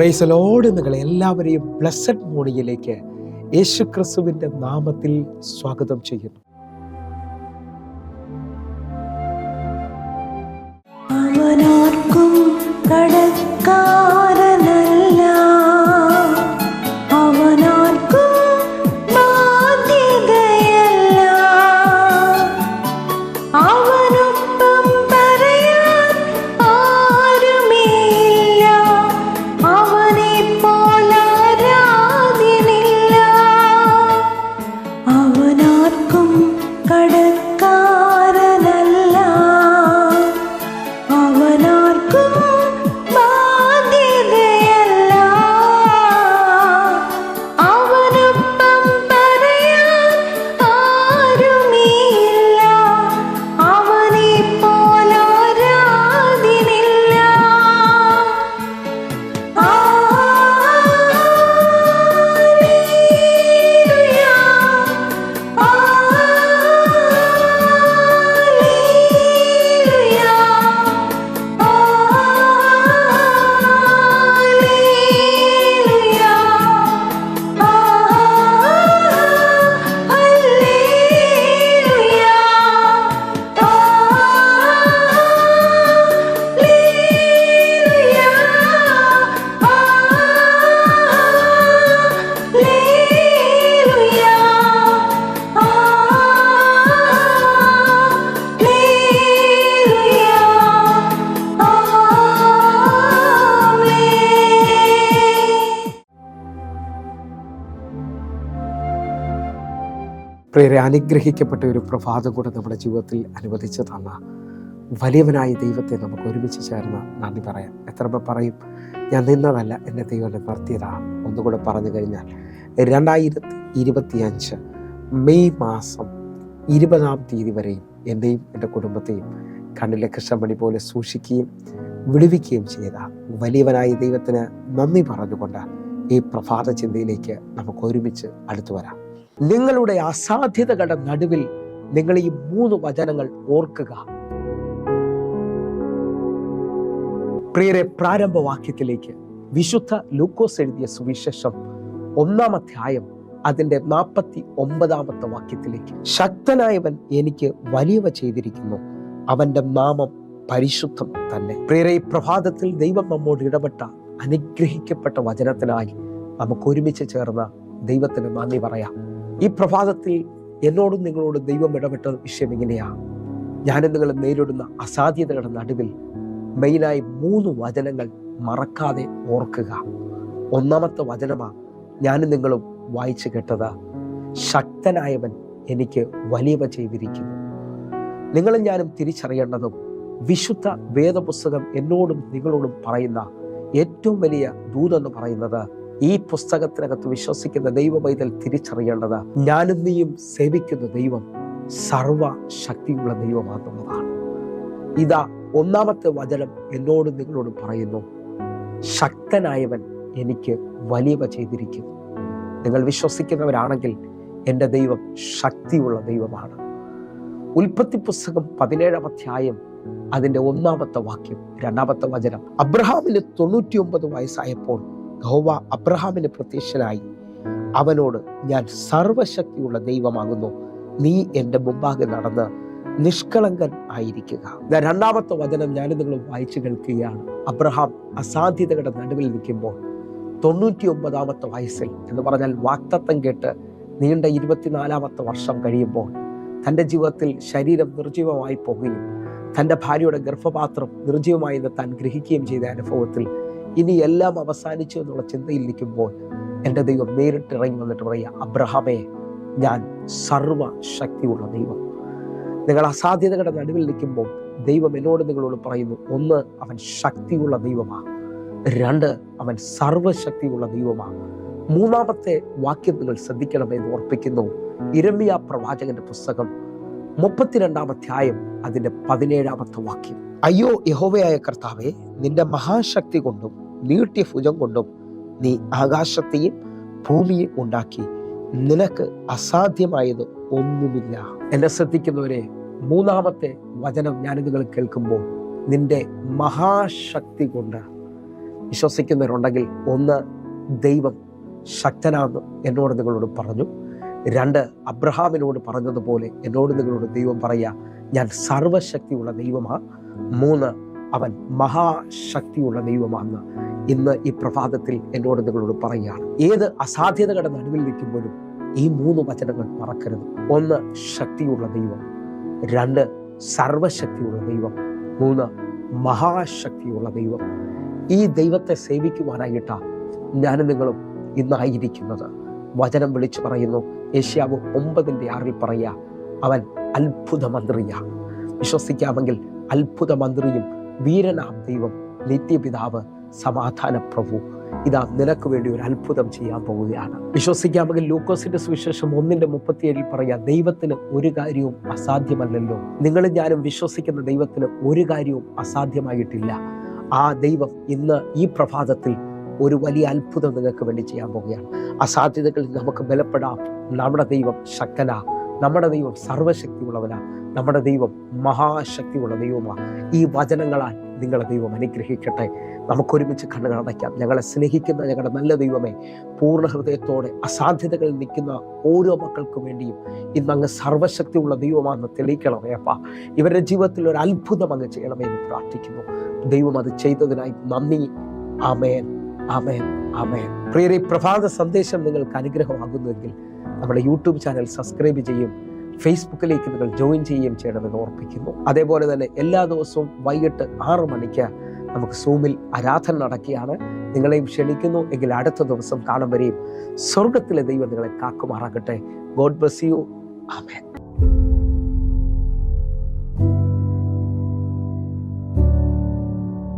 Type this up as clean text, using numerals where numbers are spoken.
Praise the Lord. നിങ്ങളെ എല്ലാവരെയും blessed മോർണിംഗിലേക്ക് യേശു ക്രിസ്തുവിൻ്റെ നാമത്തിൽ സ്വാഗതം ചെയ്യുന്നു. അവനാർക്കും കടക്കാരനല്ല, അവനാർക്കും ബാധ്യതയല്ല. അവനൊപ്പം പറയാൻ ആരുമില്ല, അവനെ പോലാരാധ്യനില്ല. അവനാർക്കും കടക്കാരനല്ല, അവനാർക്കും ബാധ്യതയല്ല. അവനൊപ്പം പറയാൻ ആരുമില്ല, അവനെ പോലാരാധ്യനില്ല. പ്രിയരെ, അനുഗ്രഹിക്കപ്പെട്ട ഒരു പ്രഭാതം കൂടെ നമ്മുടെ ജീവിതത്തിൽ അനുവദിച്ചു തന്ന വലിയവനായ ദൈവത്തെ നമുക്ക് ഒരുമിച്ച് ചേർന്ന് നന്ദി പറയാം. എത്ര പേർ പറയും, ഞാൻ നിന്നതല്ല, എൻ്റെ ദൈവം എന്നെ നിർത്തിയതാണ്? ഒന്നുകൂടെ പറഞ്ഞു കഴിഞ്ഞാൽ 2025 മെയ് മാസം 20-ാം തീയതി വരെയും എൻ്റെയും എൻ്റെ കുടുംബത്തെയും കണ്ണിലെ കൃഷ്ണമണി പോലെ സൂക്ഷിക്കുകയും വിടുവിക്കുകയും ചെയ്ത വലിയവനായ ദൈവത്തിന് നന്ദി പറഞ്ഞുകൊണ്ട് ഈ പ്രഭാത ചിന്തയിലേക്ക് നമുക്ക് ഒരുമിച്ച് അടുത്തു വരാം. നിങ്ങളുടെ അസാധ്യതകളുടെ നടുവിൽ നിങ്ങൾ ഈ 3 വചനങ്ങൾ ഓർക്കുക. പ്രിയരെ, പ്രാരംഭവാക്യത്തിലേക്ക് വിശുദ്ധ ലൂക്കോസ് എഴുതിയ സുവിശേഷം 1-ാം അധ്യായം അതിൻ്റെ 49-ാമത്തെ വാക്യത്തിലേക്ക്, ശക്തനായവൻ എനിക്ക് വലിയവ ചെയ്തിരിക്കുന്നു, അവൻ്റെ നാമം പരിശുദ്ധം തന്നെ. പ്രിയരെ, ഈ പ്രഭാതത്തിൽ ദൈവം നമ്മോട് ഇടപെട്ട അനുഗ്രഹിക്കപ്പെട്ട വചനത്തിനായി നമുക്ക് ഒരുമിച്ച് ചേർന്ന ദൈവത്തിന് നന്ദി പറയാം. ഈ പ്രഭാതത്തിൽ എന്നോടും നിങ്ങളോടും ദൈവം ഇടപെട്ട വിഷയം ഇങ്ങനെയാണ്. ഞാനും നിങ്ങൾ നേരിടുന്ന അസാധ്യതകളുടെ നടുവിൽ മെയിനായി 3 വചനങ്ങൾ മറക്കാതെ ഓർക്കുക. 1-ാമത്തെ വചനമാണ് ഞാനും നിങ്ങളും വായിച്ചു കേട്ടത്. ശക്തനായവൻ എനിക്ക് വലിയവ ചെയ്തിരിക്കുന്നു. നിങ്ങളും ഞാനും തിരിച്ചറിയേണ്ടതും വിശുദ്ധ വേദപുസ്തകം എന്നോടും നിങ്ങളോടും പറയുന്ന ഏറ്റവും വലിയ ദൂതെന്ന് പറയുന്നത്, ഈ പുസ്തകത്തിനകത്ത് വിശ്വസിക്കുന്ന ദൈവ പൈതൽ തിരിച്ചറിയേണ്ടത്, ഞാനും നീയും സേവിക്കുന്ന ദൈവം സർവശക്തിയുള്ള ദൈവമാണെന്നുള്ളതാണ്. ഇതാ 1-ാമത്തെ വചനം എന്നോടും നിങ്ങളോടും പറയുന്നു, ശക്തനായവൻ എനിക്ക് വലിയവ ചെയ്തിരിക്കുന്നു. നിങ്ങൾ വിശ്വസിക്കുന്നവരാണെങ്കിൽ എൻ്റെ ദൈവം ശക്തിയുള്ള ദൈവമാണ്. ഉൽപ്പത്തി പുസ്തകം 17-ാം അധ്യായം അതിൻ്റെ 1-ാമത്തെ വാക്യം 2-ാമത്തെ വചനം, അബ്രഹാമിന് 99 വയസ്സായപ്പോൾ യഹോവ അബ്രഹാമിന് പ്രത്യക്ഷനായി അവനോട്, ഞാൻ സർവശക്തിയുള്ള ദൈവമാകുന്നു, നീ എൻ്റെ മുമ്പാകെ നടന്ന് നിഷ്കളങ്കൻ ആയിരിക്കുക. 2-ാമത്തെ വചനം ഞാനും നിങ്ങൾ വായിച്ചു കേൾക്കുകയാണ്. അബ്രഹാം അസാധ്യതകളുടെ നടുവിൽ നിൽക്കുമ്പോൾ 99-ാമത്തെ വയസ്സിൽ എന്ന് പറഞ്ഞാൽ വാഗ്ദത്തം കേട്ട് നീണ്ട 24-ാമത്തെ വർഷം കഴിയുമ്പോൾ തൻ്റെ ജീവിതത്തിൽ ശരീരം നിർജീവമായി പോകുകയും തൻ്റെ ഭാര്യയുടെ ഗർഭപാത്രം നിർജീവമായി എന്ന് താൻ ഗ്രഹിക്കുകയും ചെയ്ത അനുഭവത്തിൽ ഇനി എല്ലാം അവസാനിച്ചു എന്നുള്ള ചിന്തയിൽ നിൽക്കുമ്പോൾ എൻ്റെ ദൈവം നേരിട്ട് ഇറങ്ങി വന്നിട്ട് പറയുക, അബ്രഹാമേ, ഞാൻ സർവശക്തിയുള്ള ദൈവം. നിങ്ങൾ അസാധ്യതകളുടെ നടുവിൽ നിൽക്കുമ്പോൾ ദൈവം എന്നോട് നിങ്ങളോട് പറയുന്നു, 1, അവൻ ശക്തിയുള്ള ദൈവമാണ്. 2, അവൻ സർവശക്തിയുള്ള ദൈവമാണ്. 3-ാമത്തെ വാക്യം നിങ്ങൾ ശ്രദ്ധിക്കണമെന്ന് ഓർപ്പിക്കുന്നു. യിരെമ്യാ പ്രവാചകന്റെ പുസ്തകം 32-ാം അധ്യായം അതിൻ്റെ 17-ാമത്തെ വാക്യം, അയ്യോ യഹോവയായ കർത്താവേ, നിന്റെ മഹാശക്തി കൊണ്ടും നീട്ടിയ ഭുജം കൊണ്ടും നീ ആകാശത്തെയും ഭൂമിയും ഉണ്ടാക്കി, നിനക്ക് അസാധ്യമായത് ഒന്നുമില്ല. എന്നെ ശ്രദ്ധിക്കുന്നവരെ, 3-ാമത്തെ വചനം ഞാൻ നിങ്ങൾ കേൾക്കുമ്പോൾ, നിന്റെ മഹാശക്തി കൊണ്ട് വിശ്വസിക്കുന്നവരുണ്ടെങ്കിൽ ഒന്ന്, ദൈവം ശക്തനാണെന്ന് എന്നോട് നിങ്ങളോട് പറഞ്ഞു. 2, അബ്രഹാമിനോട് പറഞ്ഞതുപോലെ എന്നോട് നിങ്ങളോട് ദൈവം പറയുക, ഞാൻ സർവശക്തിയുള്ള ദൈവമാണ്. 3, അവൻ മഹാശക്തിയുള്ള ദൈവമാണെന്ന് ഇന്ന് ഈ പ്രഭാതത്തിൽ എന്നോട് നിങ്ങളോട് പറയുകയാണ്. ഏത് അസാധ്യതകളുടെ നടുവിൽ നിൽക്കുമ്പോഴും ഈ 3 വചനങ്ങൾ മറക്കരുത്. 1, ശക്തിയുള്ള ദൈവം. 2, സർവശക്തിയുള്ള ദൈവം. 3, മഹാശക്തിയുള്ള ദൈവം. ഈ ദൈവത്തെ സേവിക്കുവാനായിട്ടാണ് ഞാനും നിങ്ങളും ഇന്നായിരിക്കുന്നത്. വചനം വിളിച്ചു പറയുന്നു. യെശയ്യാവ് 9:6 പറയുക, അവൻ അത്ഭുത മന്ത്രിയാണ്. വിശ്വസിക്കാമെങ്കിൽ അത്ഭുത മന്ത്രിയും വീരനാം ദൈവം, നിത്യപിതാവ്, സമാധാന പ്രഭു ഇതാ നിനക്ക് വേണ്ടി ഒരു അത്ഭുതം ചെയ്യാൻ പോവുകയാണ്. വിശ്വസിക്കാമെങ്കിൽ ലൂക്കോസിന്റെ സുവിശേഷം 1:37 പറയാ, ദൈവത്തിന് ഒരു കാര്യവും അസാധ്യമല്ലല്ലോ. നിങ്ങളും ഞാനും വിശ്വസിക്കുന്ന ദൈവത്തിന് ഒരു കാര്യവും അസാധ്യമായിട്ടില്ല. ആ ദൈവം ഇന്ന് ഈ പ്രഭാതത്തിൽ ഒരു വലിയ അത്ഭുതം നിങ്ങൾക്ക് വേണ്ടി ചെയ്യാൻ പോവുകയാണ്. അസാധ്യതകളിൽ നമുക്ക് ബലപ്പെടാം. നമ്മുടെ ദൈവം ശക്തനാ, നമ്മുടെ ദൈവം സർവശക്തിയുള്ളവനാ, നമ്മുടെ ദൈവം മഹാശക്തിയുള്ള ദൈവമാണ്. ഈ വചനങ്ങളാൽ നിങ്ങളെ ദൈവം അനുഗ്രഹിക്കട്ടെ. നമുക്കൊരുമിച്ച് കണ്ണുകൾ അടയ്ക്കാം. ഞങ്ങളെ സ്നേഹിക്കുന്ന ഞങ്ങളുടെ നല്ല ദൈവമേ, പൂർണ്ണ ഹൃദയത്തോടെ അസാധ്യതകളിൽ നിൽക്കുന്ന ഓരോ മക്കൾക്കും വേണ്ടിയും ഇന്ന് അങ്ങ് സർവശക്തിയുള്ള ദൈവമാണെന്ന് തെളിയിക്കണമേ അപ്പാ. ഇവരുടെ ജീവിതത്തിൽ ഒരു അത്ഭുതം അങ്ങ് ചെയ്യണമേ എന്ന് പ്രാർത്ഥിക്കുന്നു. ദൈവം അത് ചെയ്തതിനായി നന്ദി. ആമേൻ, ആമേൻ, ആമേൻ. പ്രിയരെ, പ്രഭാത സന്ദേശം നിങ്ങൾക്ക് അനുഗ്രഹമാകുന്നുവെങ്കിൽ നമ്മുടെ യൂട്യൂബ് ചാനൽ സബ്സ്ക്രൈബ് ചെയ്യും, ഫേസ്ബുക്കിലേക്ക് നിങ്ങൾ ജോയിൻ ചെയ്യുകയും ചെയ്യണമെന്ന് ഓർപ്പിക്കുന്നു. അതേപോലെ തന്നെ എല്ലാ ദിവസവും വൈകിട്ട് 6 മണിക്ക് നമുക്ക് സൂമിൽ ആരാധന നടക്കുകയാണ്. നിങ്ങളെയും ക്ഷണിക്കുന്നു. എങ്കിൽ അടുത്ത ദിവസം കാണും വരെയും സ്വർഗത്തിലെ ദൈവം നിങ്ങളെ കാക്കുമാറാകട്ടെ. God bless you. ആമേൻ.